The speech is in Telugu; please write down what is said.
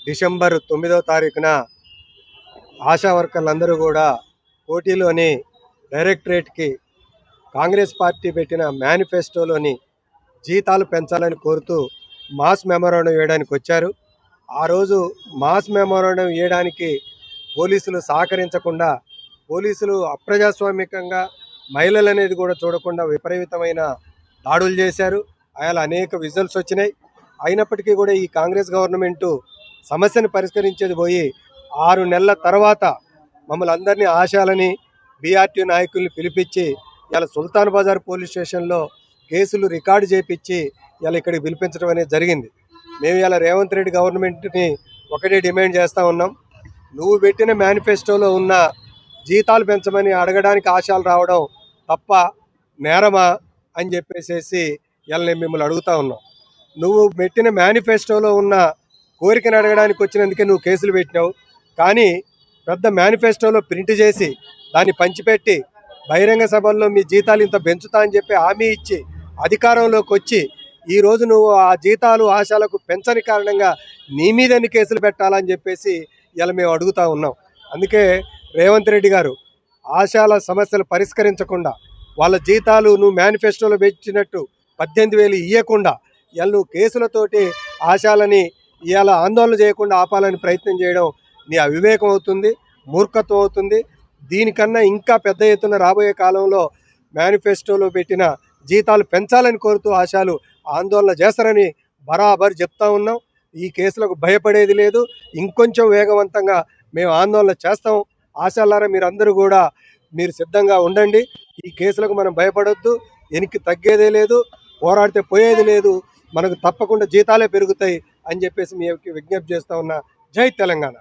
డిసెంబర్ 9వ తారీఖున ఆశా వర్కర్లందరూ కూడా కోటిలోని డైరెక్టరేట్కి కాంగ్రెస్ పార్టీ పెట్టిన మేనిఫెస్టోలోని జీతాలు పెంచాలని కోరుతూ మాస్ మెమోరాండం వేయడానికి వచ్చారు. ఆ రోజు మాస్ మెమోరాండం వేయడానికి పోలీసులు సహకరించకుండా, పోలీసులు అప్రజాస్వామికంగా మహిళలు అనేది కూడా చూడకుండా విపరీతమైన దాడులు చేశారు. అలా అనేక విజువల్స్ వచ్చినాయి. అయినప్పటికీ కూడా ఈ కాంగ్రెస్ గవర్నమెంటు సమస్యను పరిష్కరించేది పోయి 6 నెలల తర్వాత మమ్మల్ని అందరినీ ఆశాలని బీఆర్టీ నాయకుల్ని పిలిపించి ఇలా సుల్తాన్ బజార్ పోలీస్ స్టేషన్లో కేసులు రికార్డు చేపించి ఇలా ఇక్కడికి పిలిపించడం అనేది జరిగింది. మేము ఇలా రేవంత్ రెడ్డి గవర్నమెంట్ని ఒకటే డిమాండ్ చేస్తూ ఉన్నాం. నువ్వు పెట్టిన మేనిఫెస్టోలో ఉన్న జీతాలు పెంచమని అడగడానికి ఆశాలు రావడం తప్ప నేరమా అని చెప్పేసి ఇలా నేను మిమ్మల్ని అడుగుతూ ఉన్నాం. నువ్వు పెట్టిన మేనిఫెస్టోలో ఉన్న కోరికను అడగడానికి వచ్చినందుకే నువ్వు కేసులు పెట్టినావు. కానీ పెద్ద మేనిఫెస్టోలో ప్రింట్ చేసి దాన్ని పంచిపెట్టి బహిరంగ సభల్లో మీ జీతాలు ఇంత పెంచుతా అని చెప్పి హామీ ఇచ్చి అధికారంలోకి వచ్చి ఈరోజు నువ్వు ఆ జీతాలు ఆశాలకు పెంచని కారణంగా నీ మీద ఎన్ని కేసులు పెట్టాలని చెప్పేసి ఇలా మేము అడుగుతూ ఉన్నాం. అందుకే రేవంత్ రెడ్డి గారు ఆశాల సమస్యలు పరిష్కరించకుండా, వాళ్ళ జీతాలు నువ్వు మేనిఫెస్టోలో పెట్టినట్టు 18,000 ఇవ్వకుండా ఇలా నువ్వు కేసులతోటి ఆశాలని ఇవాళ ఆందోళన చేయకుండా ఆపాలని ప్రయత్నం చేయడం నీ అవివేకం అవుతుంది, మూర్ఖత్వం అవుతుంది. దీనికన్నా ఇంకా పెద్ద ఎత్తున రాబోయే కాలంలో మేనిఫెస్టోలో పెట్టిన జీతాలు పెంచాలని కోరుతూ ఆశాలు ఆందోళన చేస్తారని బరాబర్ చెప్తా ఉన్నాం. ఈ కేసులకు భయపడేది లేదు. ఇంకొంచెం వేగవంతంగా మేము ఆందోళన చేస్తాం. ఆశాలారా మీరందరూ కూడా మీరు సిద్ధంగా ఉండండి. ఈ కేసులకు మనం భయపడొద్దు. వెనక్కి తగ్గేదే లేదు, పోరాడితే పోయేది లేదు. మనకు తప్పకుండా జీతాలే పెరుగుతాయి అని చెప్పేసి మీ విజ్ఞప్తి చేస్తూ ఉన్నా. జై తెలంగాణ.